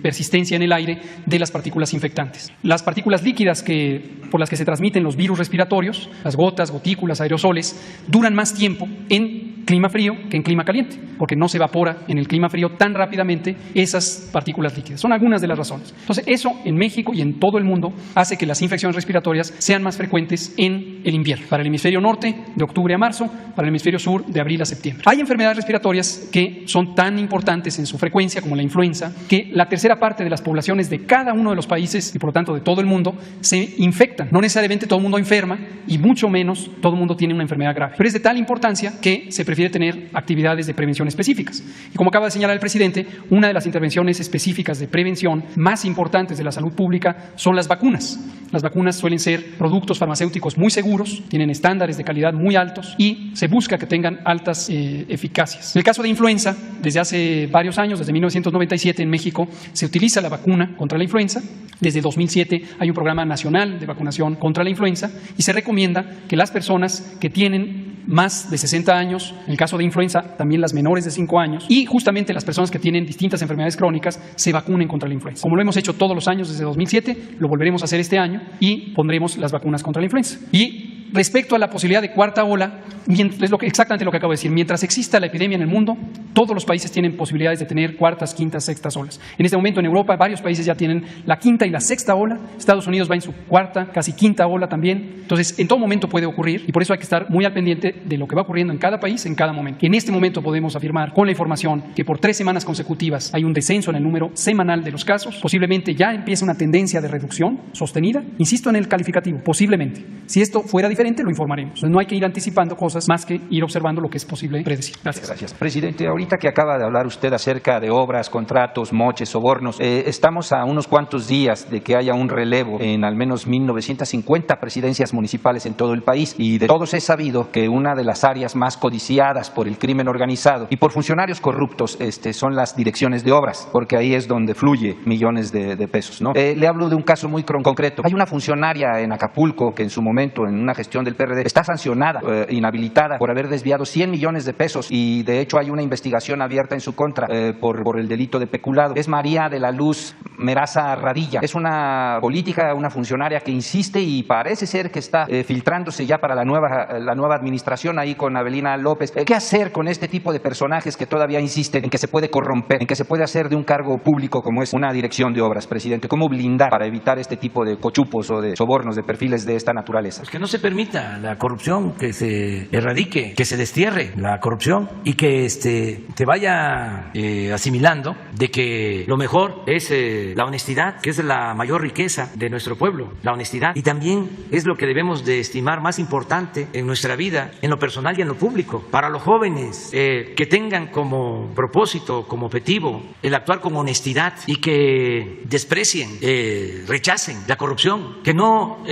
persistencia en el aire de las partículas infectantes. Las partículas líquidas por las que se transmiten los virus respiratorios, las gotas, gotículas, aerosoles, duran más tiempo en clima frío que en clima caliente, porque no se evapora en el clima frío tan rápidamente esas partículas líquidas. Son algunas de las razones. Entonces, eso en México y en todo el mundo hace que las infecciones respiratorias sean más frecuentes en el invierno. Para el hemisferio norte, de octubre a marzo; para el hemisferio sur, de abril a septiembre. Hay enfermedades respiratorias que son tan importantes en su frecuencia como la influenza, que la tercera parte de las poblaciones de cada uno de los países y por lo tanto de todo el mundo se infectan. No necesariamente todo el mundo enferma y mucho menos todo el mundo tiene una enfermedad grave. Pero es de tal importancia que se prefiere tener actividades de prevención específicas. Y como acaba de señalar el presidente, una de las intervenciones específicas de prevención más importantes de la salud pública son las vacunas. Las vacunas suelen ser productos farmacéuticos muy seguros, tienen estándares de calidad muy altos y se busca que tengan altas eficacias. En el caso de influenza, desde hace varios años, desde 1997 en México, se utiliza la vacuna contra la influenza. Desde 2007 hay un programa nacional de vacunación contra la influenza y se recomienda que las personas que tienen más de 60 años, en el caso de influenza, también las menores de 5 años, y justamente las personas que tienen distintas enfermedades crónicas se vacunen contra la influenza. Como lo hemos hecho todos los años desde 2007, lo volveremos a hacer este año y pondremos las vacunas contra la influenza. Y respecto a la posibilidad de cuarta ola, es exactamente lo que acabo de decir. Mientras exista la epidemia en el mundo, todos los países tienen posibilidades de tener cuartas, quintas, sextas olas. En este momento en Europa varios países ya tienen la quinta y la sexta ola. Estados Unidos va en su cuarta, casi quinta ola también. Entonces, en todo momento puede ocurrir y por eso hay que estar muy al pendiente de lo que va ocurriendo en cada país, en cada momento. En este momento podemos afirmar con la información que por 3 semanas consecutivas hay un descenso en el número semanal de los casos. Posiblemente ya empieza una tendencia de reducción sostenida. Insisto en el calificativo, posiblemente. Si esto fuera diferente, lo informaremos. Entonces, no hay que ir anticipando cosas más que ir observando lo que es posible predecir. Gracias. Presidente, ahorita que acaba de hablar usted acerca de obras, contratos, moches, sobornos, estamos a unos cuantos días de que haya un relevo en al menos 1950 presidencias municipales en todo el país, y de todos es sabido que una de las áreas más codiciadas por el crimen organizado y por funcionarios corruptos son las direcciones de obras, porque ahí es donde fluye millones de pesos, ¿no? Le hablo de un caso muy concreto. Hay una funcionaria en Acapulco que en su momento, en una gestión del PRD, está sancionada, inhabilitada por haber desviado 100 millones de pesos, y de hecho hay una investigación abierta en su contra por el delito de peculado. Es María de la Luz Meraza Radilla. Es una política, una funcionaria que insiste y parece ser que está filtrándose ya para la nueva administración ahí con Abelina López. ¿Qué hacer con este tipo de personajes que todavía insisten en que se puede corromper, en que se puede hacer de un cargo público como es una dirección de obras, presidente? ¿Cómo blindar para evitar este tipo de cochupos o de sobornos de perfiles de esta naturaleza? Pues que no se permita la corrupción, que se erradique, que se destierre la corrupción y que te vaya asimilando de que lo mejor es la honestidad, que es la mayor riqueza de nuestro pueblo, la honestidad, y también es lo que debemos de estimar más importante en nuestra vida, en lo personal y en lo público. Para los jóvenes, que tengan como propósito, como objetivo, el actuar con honestidad y que desprecien, rechacen la corrupción, que no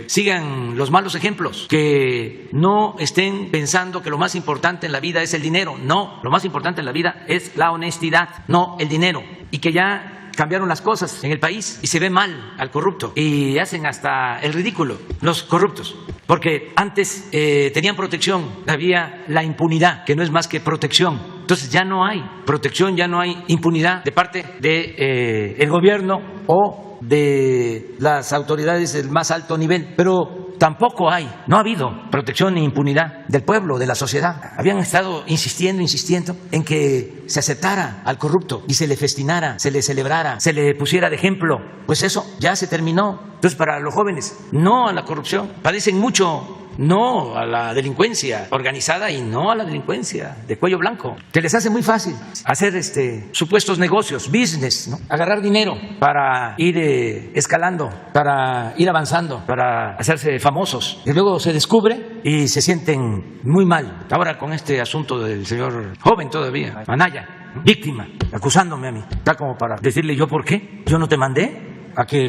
sigan los malos ejemplos, que no estén pensando que lo más importante en la vida es el dinero. No, lo más importante en la vida es la honestidad, no el dinero, y que ya cambiaron las cosas en el país y se ve mal al corrupto y hacen hasta el ridículo los corruptos, porque antes tenían protección, había la impunidad, que no es más que protección. Entonces ya no hay protección, ya no hay impunidad de parte del gobierno o de las autoridades del más alto nivel, pero tampoco no ha habido protección ni impunidad del pueblo, de la sociedad. Habían estado insistiendo en que se aceptara al corrupto y se le festinara, se le celebrara, se le pusiera de ejemplo. Pues eso ya se terminó. Entonces, para los jóvenes, no a la corrupción. Padecen mucho, no a la delincuencia organizada y no a la delincuencia de cuello blanco, que les hace muy fácil hacer supuestos negocios, business, ¿no? Agarrar dinero para ir escalando, para ir avanzando, para hacerse famosos, y luego se descubre y se sienten muy mal. Ahora con este asunto del señor joven todavía, Anaya, ¿no? Víctima, acusándome a mí, está como para decirle: ¿yo por qué? ¿Yo no te mandé a que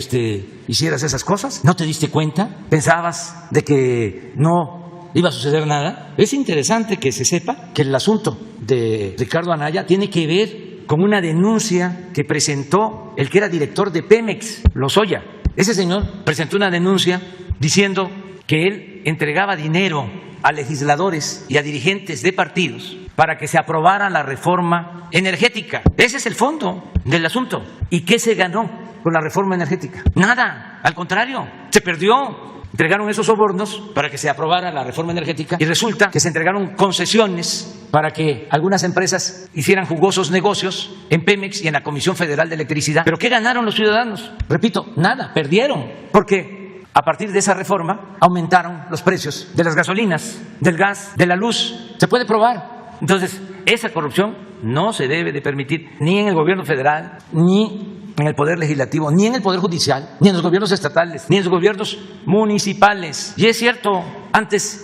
hicieras esas cosas? ¿No te diste cuenta? ¿Pensabas de que no iba a suceder nada? Es interesante que se sepa que el asunto de Ricardo Anaya tiene que ver con una denuncia que presentó el que era director de Pemex, Lozoya. Ese señor presentó una denuncia diciendo que él entregaba dinero a legisladores y a dirigentes de partidos para que se aprobara la reforma energética. Ese es el fondo del asunto. ¿Y qué se ganó con la reforma energética? Nada, al contrario, se perdió entregaron esos sobornos para que se aprobara la reforma energética y resulta que se entregaron concesiones para que algunas empresas hicieran jugosos negocios en Pemex y en la Comisión Federal de Electricidad. ¿Pero qué ganaron los ciudadanos? Repito, nada, perdieron, porque a partir de esa reforma aumentaron los precios de las gasolinas, del gas, de la luz. Se puede probar. Entonces, esa corrupción no se debe de permitir ni en el gobierno federal, ni en el Poder Legislativo, ni en el Poder Judicial, ni en los gobiernos estatales, ni en los gobiernos municipales. Y es cierto, antes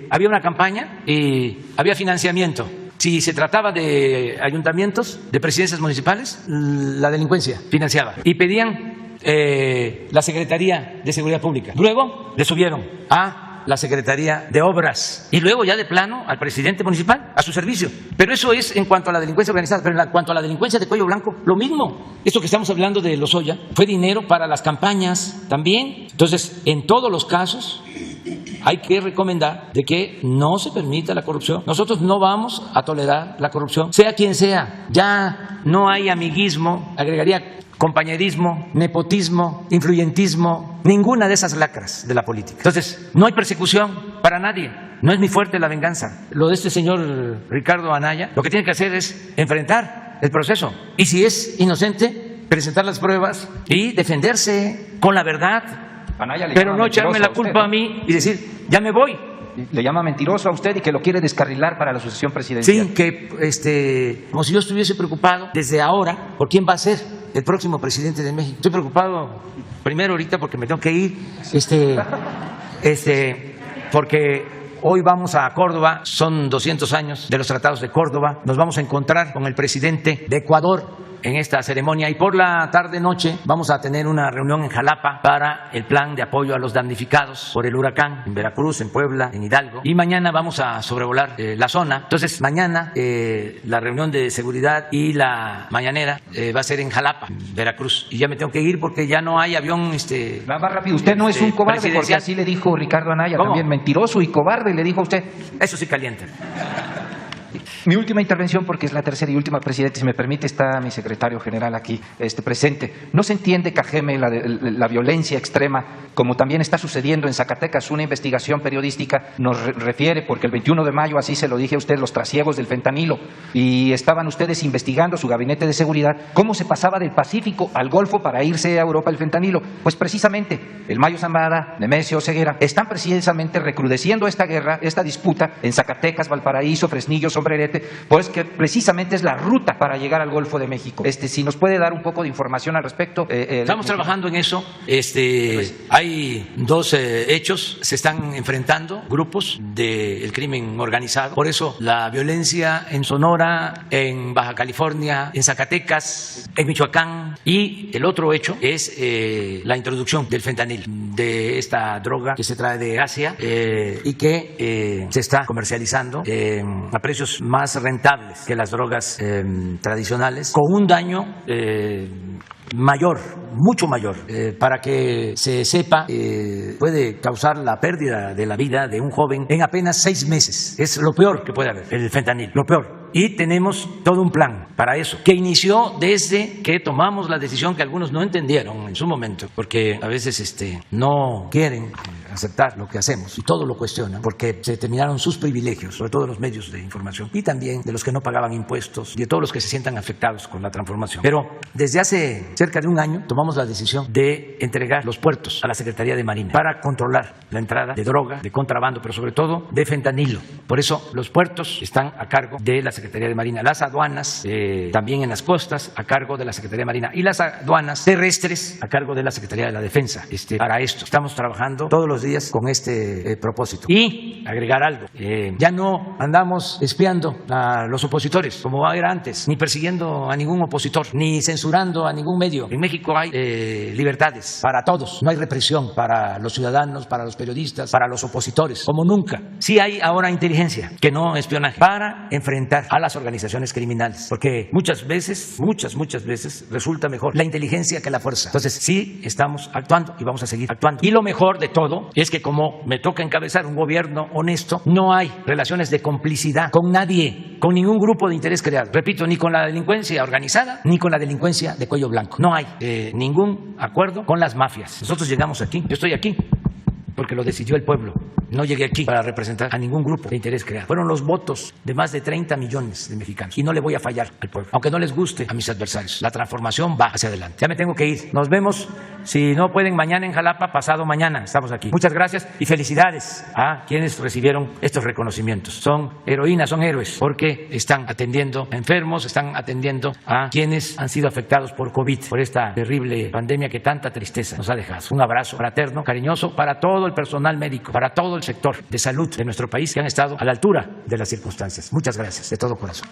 había una campaña y había financiamiento. Si se trataba de ayuntamientos, de presidencias municipales, la delincuencia financiaba. Y pedían la Secretaría de Seguridad Pública. Luego le subieron a la Secretaría de Obras y luego ya de plano al presidente municipal, a su servicio. Pero eso es en cuanto a la delincuencia organizada, pero en cuanto a la delincuencia de cuello blanco, lo mismo. Esto que estamos hablando de Lozoya fue dinero para las campañas también. Entonces, en todos los casos hay que recomendar de que no se permita la corrupción. Nosotros no vamos a tolerar la corrupción, sea quien sea. Ya no hay amiguismo, agregaría compañerismo, nepotismo, influyentismo, ninguna de esas lacras de la política. Entonces, no hay persecución para nadie. No es mi fuerte la venganza. Lo de este señor Ricardo Anaya, lo que tiene que hacer es enfrentar el proceso. Y si es inocente, presentar las pruebas y defenderse con la verdad. Anaya pero no echarme la culpa a mí y decir, ya me voy. Le llama mentiroso a usted y que lo quiere descarrilar para la sucesión presidencial. Sí, que como si yo estuviese preocupado desde ahora por quién va a ser el próximo presidente de México. Estoy preocupado primero ahorita porque me tengo que ir, porque hoy vamos a Córdoba, son 200 años de los tratados de Córdoba. Nos vamos a encontrar con el presidente de Ecuador en esta ceremonia y por la tarde-noche vamos a tener una reunión en Jalapa para el plan de apoyo a los damnificados por el huracán en Veracruz, en Puebla, en Hidalgo, y mañana vamos a sobrevolar la zona. Entonces mañana la reunión de seguridad y la mañanera va a ser en Jalapa, en Veracruz, y ya me tengo que ir porque ya no hay avión Nada más rápido, usted no es un cobarde porque así le dijo Ricardo Anaya. ¿Cómo? También mentiroso y cobarde le dijo a usted. Eso sí calienta. Mi última intervención, porque es la tercera y última, presidente, si me permite, está mi secretario general aquí presente. No se entiende que ajeme la violencia extrema, como también está sucediendo en Zacatecas. Una investigación periodística nos refiere, porque el 21 de mayo, así se lo dije a usted, los trasiegos del fentanilo, y estaban ustedes investigando, su gabinete de seguridad, cómo se pasaba del Pacífico al Golfo para irse a Europa el fentanilo. Pues precisamente, el Mayo Zambada, Nemesio Ceguera, están precisamente recrudeciendo esta guerra, esta disputa en Zacatecas, Valparaíso, Fresnillo, Sombrerete, pues que precisamente es la ruta para llegar al Golfo de México. Si nos puede dar un poco de información al respecto. Estamos trabajando en eso. Hay dos hechos, se están enfrentando grupos del crimen organizado. Por eso la violencia en Sonora, en Baja California, en Zacatecas, en Michoacán. Y el otro hecho es la introducción del fentanil, de esta droga que se trae de Asia y que se está comercializando a precios más rentables que las drogas tradicionales, con un daño mayor, mucho mayor. Para que se sepa, puede causar la pérdida de la vida de un joven en apenas 6 meses. Es lo peor que puede haber, el fentanil, lo peor. Y tenemos todo un plan para eso, que inició desde que tomamos la decisión que algunos no entendieron en su momento, porque a veces no quieren aceptar lo que hacemos y todo lo cuestionan, porque se terminaron sus privilegios, sobre todo los medios de información y también de los que no pagaban impuestos y de todos los que se sientan afectados con la transformación. Pero desde hace cerca de un año tomamos la decisión de entregar los puertos a la Secretaría de Marina para controlar la entrada de droga, de contrabando, pero sobre todo de fentanilo. Por eso los puertos están a cargo de la Secretaría de Marina, las aduanas también en las costas a cargo de la Secretaría de Marina y las aduanas terrestres a cargo de la Secretaría de la Defensa. Para esto estamos trabajando todos los días con este propósito. Y agregar algo, ya no andamos espiando a los opositores como era antes, ni persiguiendo a ningún opositor, ni censurando a ningún medio. En México hay libertades para todos, no hay represión para los ciudadanos, para los periodistas, para los opositores, como nunca. Sí hay ahora inteligencia, que no espionaje, para enfrentar a las organizaciones criminales, porque muchas veces resulta mejor la inteligencia que la fuerza. Entonces sí estamos actuando y vamos a seguir actuando. Y lo mejor de todo es que como me toca encabezar un gobierno honesto, no hay relaciones de complicidad con nadie, con ningún grupo de interés creado. Repito, ni con la delincuencia organizada, ni con la delincuencia de cuello blanco. No hay ningún acuerdo con las mafias. Nosotros llegamos aquí, yo estoy aquí, porque lo decidió el pueblo. No llegué aquí para representar a ningún grupo de interés creado. Fueron los votos de más de 30 millones de mexicanos y no le voy a fallar al pueblo, aunque no les guste a mis adversarios. La transformación va hacia adelante. Ya me tengo que ir. Nos vemos, si no pueden, mañana en Jalapa, pasado mañana estamos aquí. Muchas gracias y felicidades a quienes recibieron estos reconocimientos. Son heroínas, son héroes, porque están atendiendo a enfermos, están atendiendo a quienes han sido afectados por COVID, por esta terrible pandemia que tanta tristeza nos ha dejado. Un abrazo fraterno, cariñoso para todo el personal médico, para todo el sector de salud de nuestro país que han estado a la altura de las circunstancias. Muchas gracias, de todo corazón.